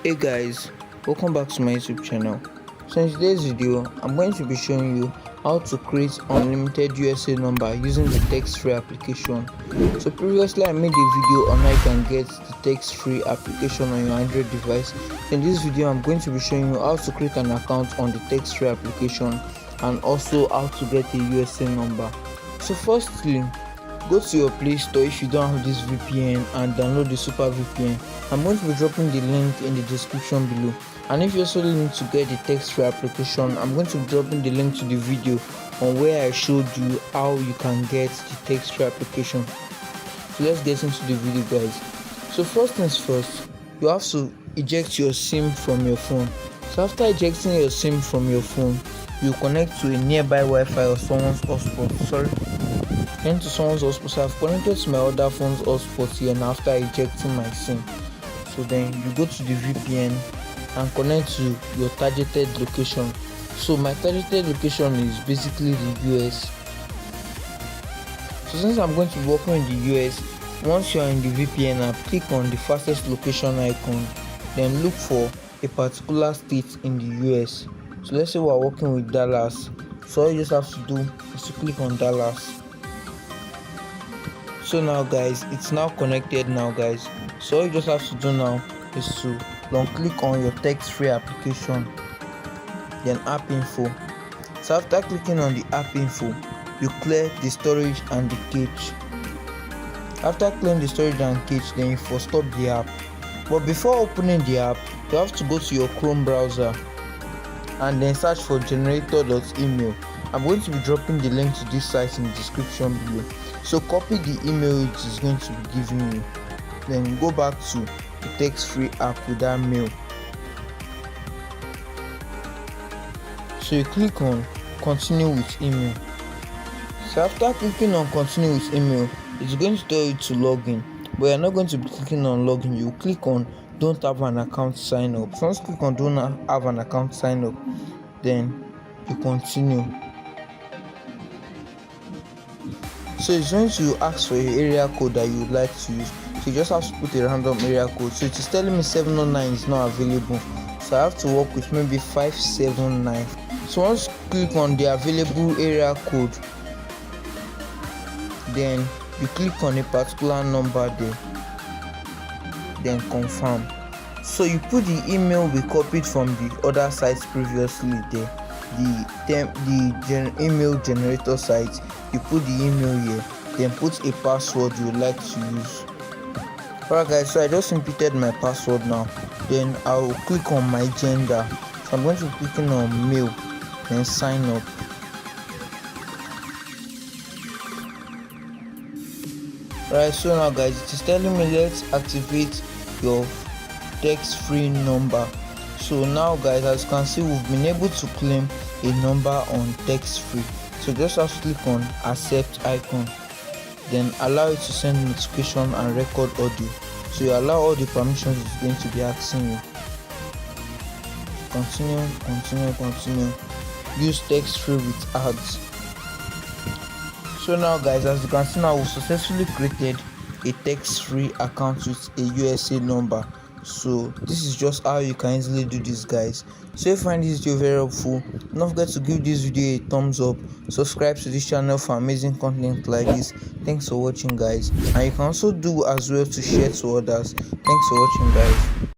Hey guys, welcome back to my YouTube channel. So in today's video, I'm going to be showing you how to create unlimited USA number using the TextFree application. So previously I made a video on how you can get the TextFree application on your Android device. In this video I'm going to be showing you how to create an account on the TextFree application and also how to get a USA number. So firstly, go to your Play Store if you don't have this VPN and download the Super VPN. I'm going to be dropping the link in the description below, and if you also need to get the TextFree application, I'm going to be dropping the link to the video on where I showed you how you can get the TextFree application. So let's get into the video, guys. So first things first, you have to eject your SIM from your phone. So after ejecting your SIM from your phone, you connect to a nearby Wi-Fi or someone's hotspot. Into someone's hotspot. So I've connected to my other phone's hotspot here, and after ejecting my SIM, so then you go to the VPN and connect to your targeted location. So my targeted location is basically the US. So since I'm going to be working in the US, once you are in the VPN app, click on the fastest location icon, then look for a particular state in the US. So let's say we're working with Dallas. So all you just have to do is to click on Dallas. So now guys, it's now connected now guys. So all you just have to do now is to long click on your TextFree application, then app info. So after clicking on the app info, you clear the storage and the cache. After clearing the storage and cache, then you first stop the app. But before opening the app, you have to go to your Chrome browser and then search for generator.email. I'm going to be dropping the link to this site in the description below. So copy the email it is going to be giving you, then go back to the TextFree app with that mail. So you click on continue with email. So after clicking on continue with email, it's going to tell you to log in, but you're not going to be clicking on login. You click on don't have an account sign up. So once you click on don't have an account sign up, then you continue. So it's going to ask for your area code that you would like to use. So you just have to put a random area code. So it is telling me 709 is not available, so I have to work with maybe 579. So once you click on the available area code, then you click on a particular number there, then confirm. So you put the email we copied from the other sites previously there, the email generator site. You put the email here, then put a password you would like to use. Alright guys, so I just inputted my password now. Then I'll click on my gender. So I'm going to be clicking on male, then sign up. Right, so now guys, it is telling me let's activate your TextFree number. So now guys, as you can see, we've been able to claim a number on TextFree. So just have to click on accept icon, then allow it to send notification and record audio. So you allow all the permissions it's going to be asking you. Continue. Use TextFree with ads. So now guys, as you can see, now we've successfully created a TextFree account with a USA number. So this is just how you can easily do this, guys. So if you find this video very helpful, don't forget to give this video a thumbs up, subscribe to this channel for amazing content like this. Thanks for watching, guys, and you can also do as well to share to others. Thanks for watching, guys.